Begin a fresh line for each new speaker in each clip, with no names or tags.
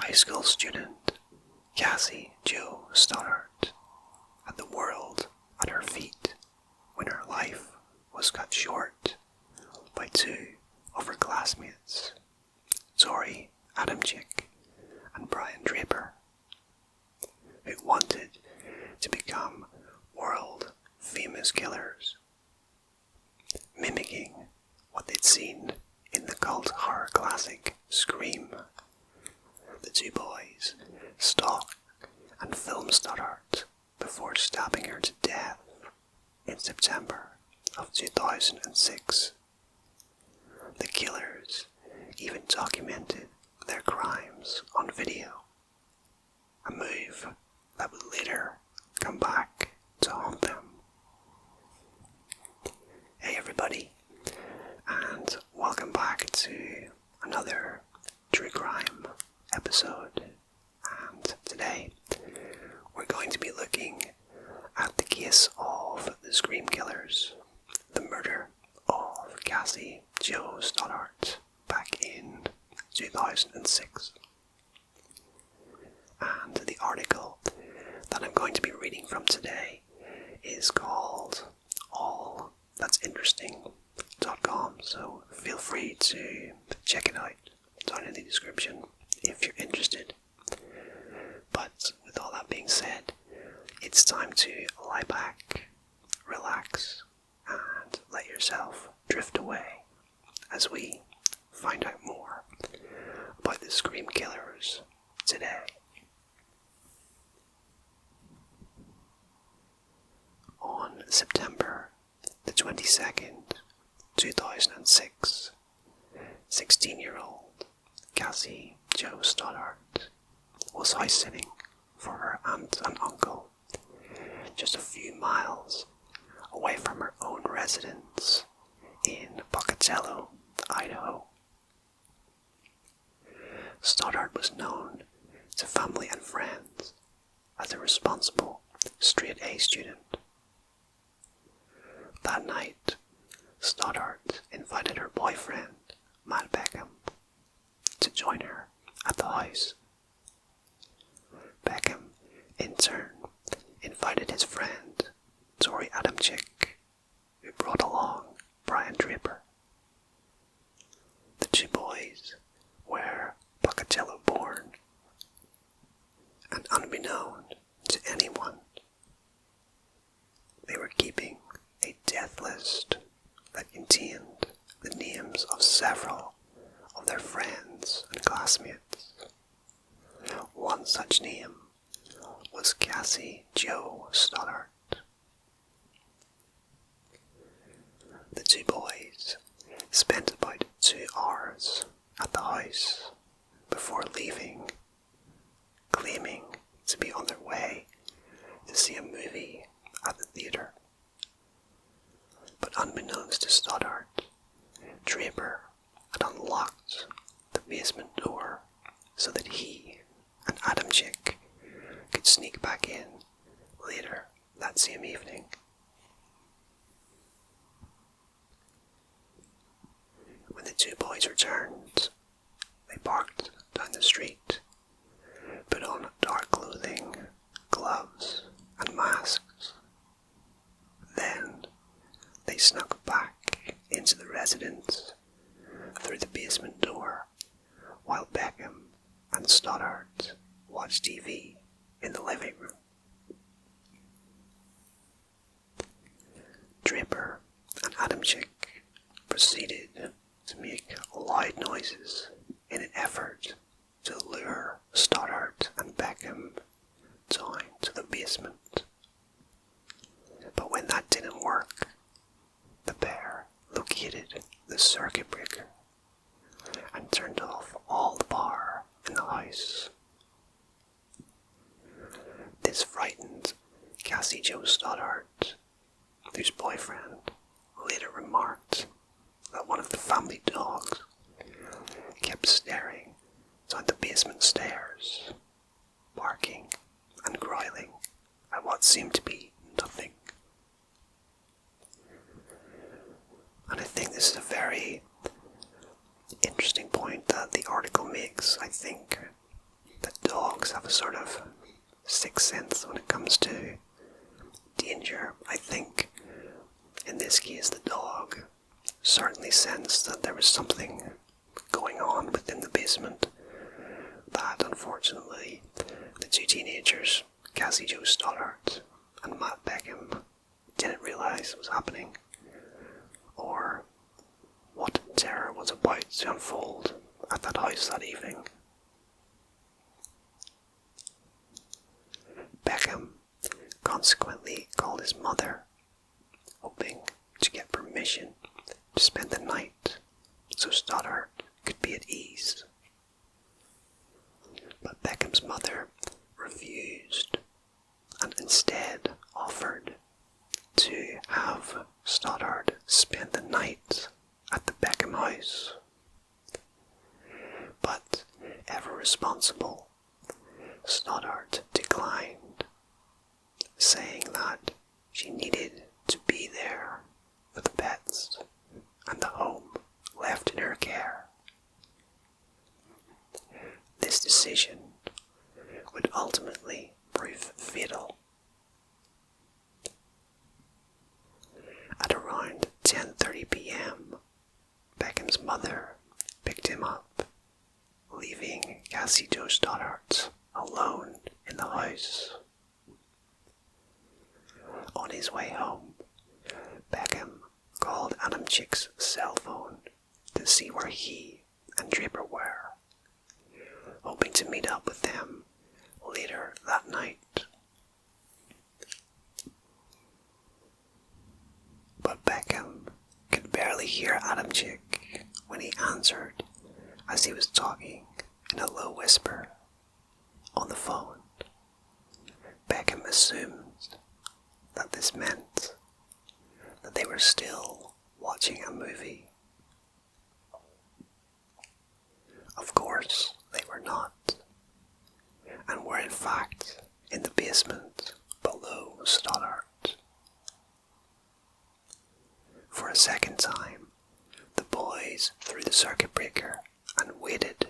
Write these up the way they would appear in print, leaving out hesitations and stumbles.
high school student Cassie Jo Stoddart had the world at her feet when her life was cut short by two of her classmates, Tori Adamczyk and Brian Draper, who wanted to become world famous killers, mimicking what they'd seen in the cult horror classic Scream. The two boys stalked and filmed Stoddart before stabbing her to death in September of 2006. The killers even documented their crimes on video, a move that would later come back to haunt them. Hey everybody, and welcome back to another true crime episode. And today we're going to be looking at the case of the Scream Killers, the murder of Cassie Jo Stoddart back in 2006. And the article that I'm going to be reading from today is called allthat'sinteresting.com, so feel free to check it out down in the description if you're interested. But with all that being said, it's time to lie back, relax, and let yourself drift away as we find out more about the Scream Killers today. On September the 22nd, 2006, 16-year-old Cassie Jo Stoddart was house-sitting for her aunt and uncle just a few miles away from her own residence in Pocatello, Idaho. Stoddart was known to family and friends as a responsible, straight-A student. That night, Stoddart invited her boyfriend, Matt Beckham, to join her at the house. Beckham, in turn, invited his friend, Tori Adamczyk, who brought along Brian Draper. The two boys were Pocatello born, and unbeknown to anyone, they were keeping a death list that contained the names of several of their friends and classmates. One such name was Cassie Jo Stoddart. The two boys spent about 2 hours at the house before leaving, claiming to be on their way to see a movie at the theatre. But unbeknownst to Stoddart, Draper had unlocked the basement door so that he and Adamczyk could sneak back in later that same evening. When the two boys returned, they parked down the street, put on dark clothing, gloves, and masks. Then they snuck back into the residence through the basement door while Beckham and Stoddart watched TV in the living room. Draper and Adamczyk proceeded to make loud noises in an effort to lure Stoddart and Beckham down to the basement. But when that didn't work, the pair located the circuit breaker and turned off all the power in the house. This frightened Cassie Jo Stoddart, whose boyfriend later remarked that one of the family dogs kept staring down the basement stairs, barking and growling at what seemed to be nothing. And I think this is a very interesting point that the article makes. I think that dogs have a sort of sixth sense when it comes to danger. I think in this case the dog certainly sensed that there was something going on within the basement that unfortunately the two teenagers, Cassie Jo Stoddart and Matt Beckham, didn't realise was happening, or what terror was about to unfold at that house that evening. Beckham consequently called his mother, hoping to get permission to spend the night so Stoddart could be at ease. But Beckham's mother refused and instead offered to have Stoddart spend the night at the Beckham house. But, ever responsible, Stoddart declined, saying that she needed to be there for the pets and the home left in her care. This decision would ultimately prove fatal. At around 10:30 p.m, Beckham's mother picked him up, leaving Cassie Jo Stoddart alone in the house. On his way home, Beckham called Adam Chick's cell phone to see where he and Draper were, hoping to meet up with them later that night. But Beckham could barely hear Adam Chick when he answered, as he was talking in a low whisper on the phone. Beckham assumed that this meant that they were still watching a movie. Of course, they were not, and were in fact in the basement below Stoddart. For a second time, the boys threw the circuit breaker and waited,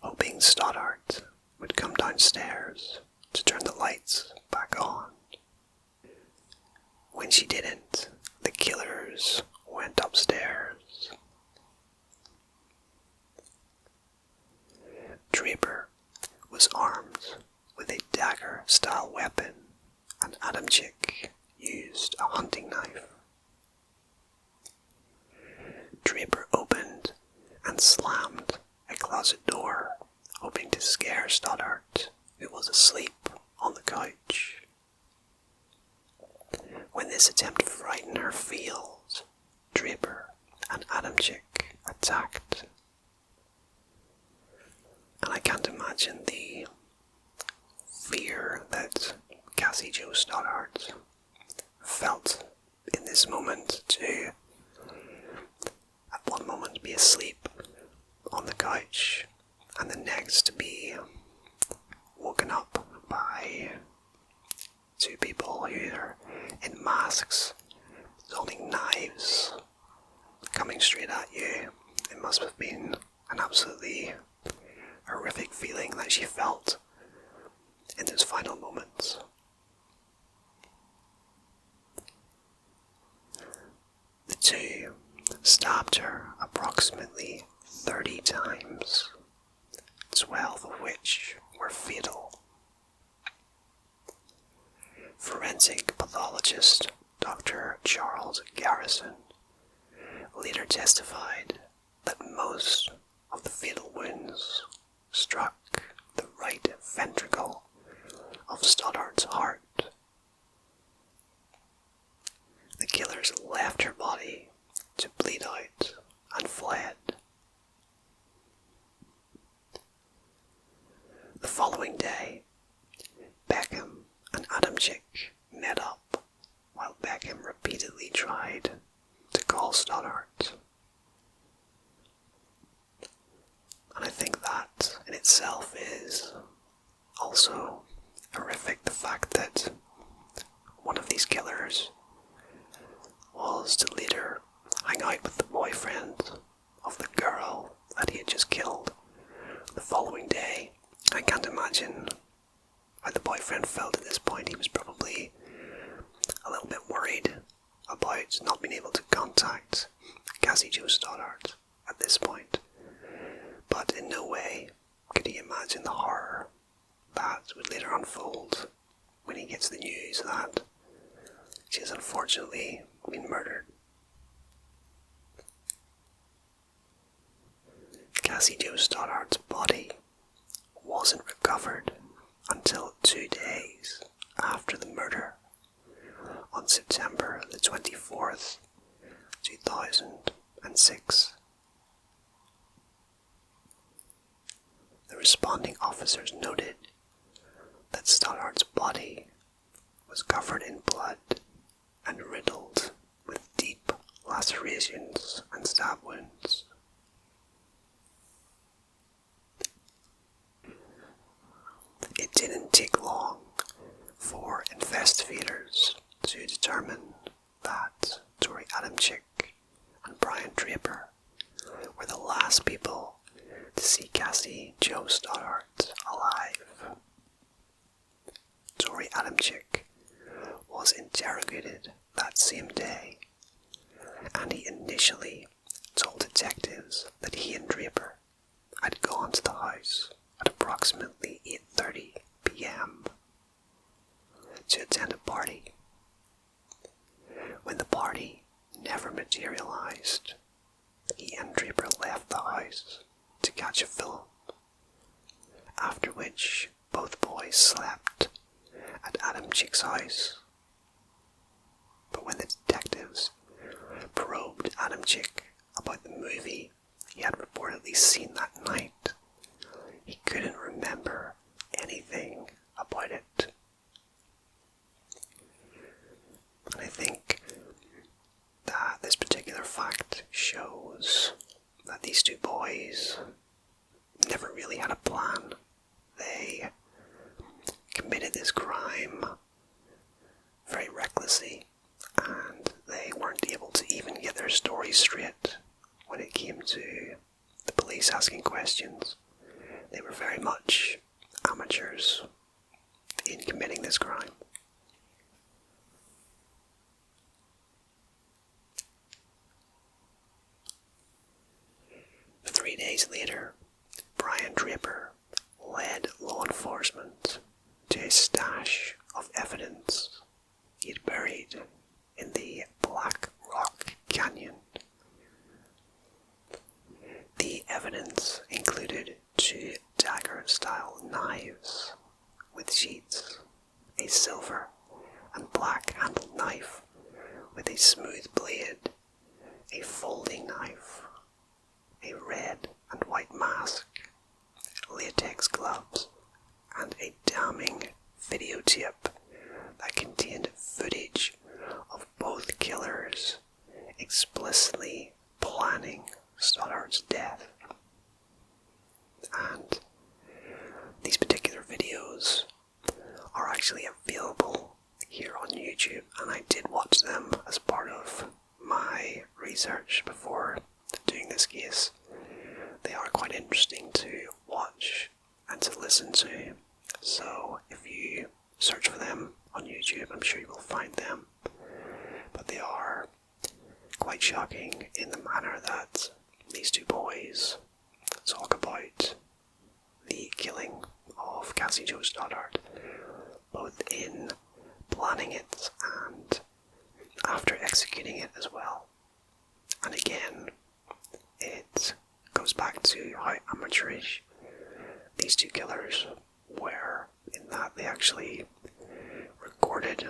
hoping Stoddart would come downstairs to turn the lights back on. When she didn't, the killers went upstairs. Draper was armed with a dagger-style weapon, and Adam Chick used a hunting knife. Draper opened and slammed a closet door, hoping to scare Stoddart, who was asleep on the couch. When this attempt to frighten her failed, Draper and Adam Chick attacked. And I can't imagine the fear that Cassie Jo Stoddart felt in this moment to, at one moment, be asleep on the couch, and the next to be woken up by two people who are in masks, holding knives, coming straight at you. It must have been an absolutely horrific feeling that she felt in those final moments. The two stabbed her approximately 30 times, 12 of which were fatal. Forensic pathologist Dr. Charles Garrison later testified that most of the fatal wounds struck the right ventricle of Stoddart's heart. The killers left her body to bleed out and fled. The following day, Beckham and Adam Chick met up while Beckham repeatedly tried to call Stoddart. And I think that in itself is also horrific, the fact that one of these killers was to later hang out with the boyfriend of the girl that he had just killed. I can't imagine how the boyfriend felt at this point. He was probably a little bit worried about not being able to contact Cassie Jo Stoddart at this point. But in no way could he imagine the horror that would later unfold when he gets the news that she has unfortunately been murdered. Cassie Jo Stoddart's body wasn't recovered until 2 days after the murder, on September the 24th, 2006. The responding officers noted that Stoddart's body was covered in blood and riddled with deep lacerations and stab wounds. It didn't take long for investigators to determine that Tori Adamczyk and Brian Draper were the last people to see Cassie Jo Stoddart alive. Tori Adamczyk was interrogated that same day, and he initially told detectives that he and Draper had gone to the house at approximately 8:30 p.m. to attend a party. When the party never materialized, he and Draper left the house to catch a film, after which both boys slept at Adamczyk's house. But when the detectives probed Adamczyk about the movie he had reportedly seen that night, he couldn't remember anything about it. And I think that this particular fact shows that these two boys never really had a plan. They committed this crime very recklessly, and they weren't able to even get their story straight when it came to the police asking questions. They were very much amateurs in committing this crime. Three days later, Brian Draper led law enforcement to a stash of evidence he'd buried in the Black Rock Canyon. The evidence included 2 dagger-style knives with sheaths, a silver and black-handled knife with a smooth blade, a folding knife, a red and white mask, latex gloves, and a damning videotape that contained footage of both killers explicitly planning Stoddart's death. And these particular videos are actually available here on YouTube, and I did watch them as part of my research before doing this case. They are quite interesting to watch and to listen to, so if you search for them on YouTube, I'm sure you will find them. But they are quite shocking in the manner that these two boys talk about the killing of Cassie Jo Stoddart, both in planning it and after executing it as well. And again, it goes back to how amateurish these two killers were, in that they actually recorded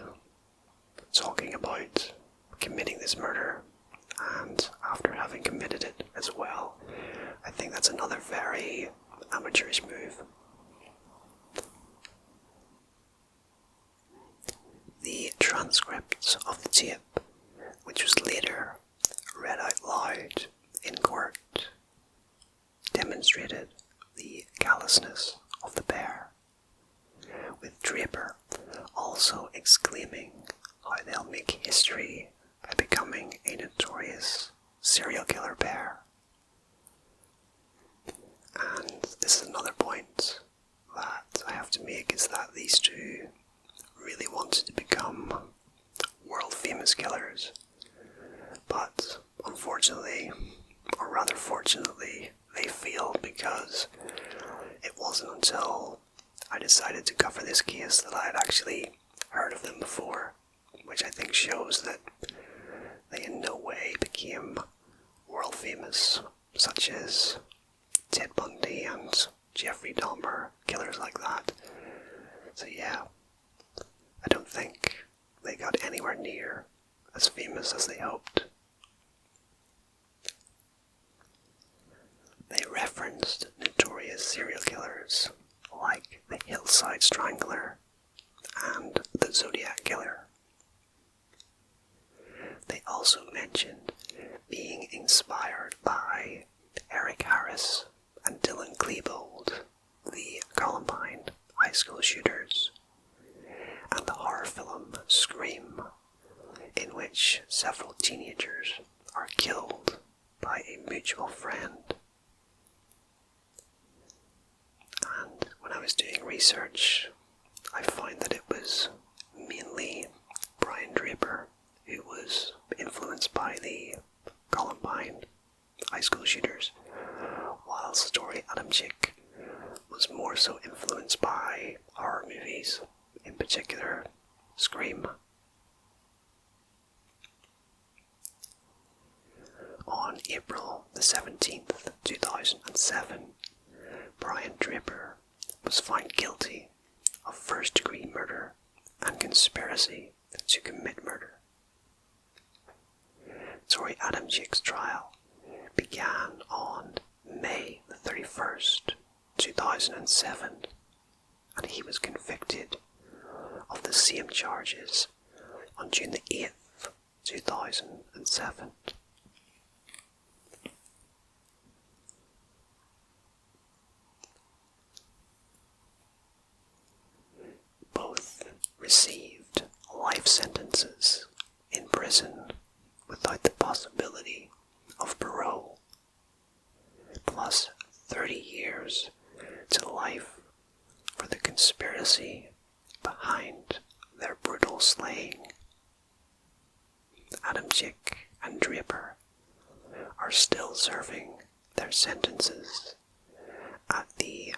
talking about committing this murder, and after having committed it as well. I think that's another very amateurish move. The transcripts of the tape, which was later read out loud in court, demonstrated the callousness of the pair, with Draper also exclaiming how they'll make history by becoming a notorious serial killer pair. And this is another point make is that these two really wanted to become world famous killers, but unfortunately, or rather fortunately, they failed because it wasn't until I decided to cover this case that I had actually heard of them before, which I think shows that they in no way became world famous, such as Ted Bundy and Jeffrey Dahmer, killers like that. So yeah, I don't think they got anywhere near as famous as they hoped. They referenced notorious serial killers like the Hillside Strangler and the Zodiac Killer. They also mentioned being inspired by Eric Harris and Dylan Klebold, the Columbine high school shooters, and the horror film Scream, in which several teenagers are killed by a mutual friend. And when I was doing research, I find that it was mainly Brian Draper who was influenced by the Columbine high school shooters, while Story Adamczyk was more so influenced by horror movies, in particular Scream. On April the 17th, 2007, Brian Draper was found guilty of first-degree murder and conspiracy to commit murder. Tori Adamczyk's trial began on May the 31st, 2007, and he was convicted of the same charges on June the 8th, 2007. Both received life sentences in prison without the possibility of parole, plus 30 years to life for the conspiracy behind their brutal slaying. Adamczyk and Draper are still serving their sentences at the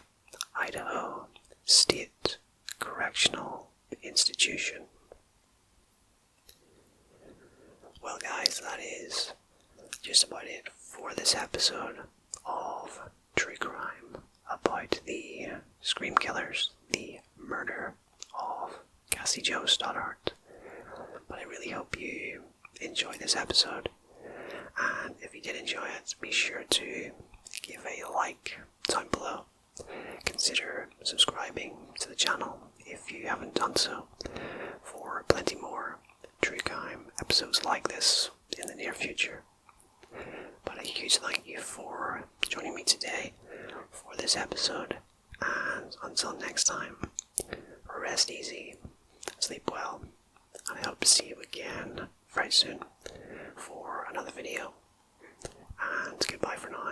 Idaho State Correctional Institution. Well guys, that is just about it for this episode of True Crime about the Scream Killers, the murder of Cassie Jo Stoddart. But I really hope you enjoyed this episode, and if you did enjoy it, be sure to give a like down below. Consider subscribing to the channel if you haven't done so, for plenty more True Crime episodes like this in the near future. But a huge thank you for joining me today for this episode, and until next time, rest easy, sleep well, and I hope to see you again very soon for another video, and goodbye for now.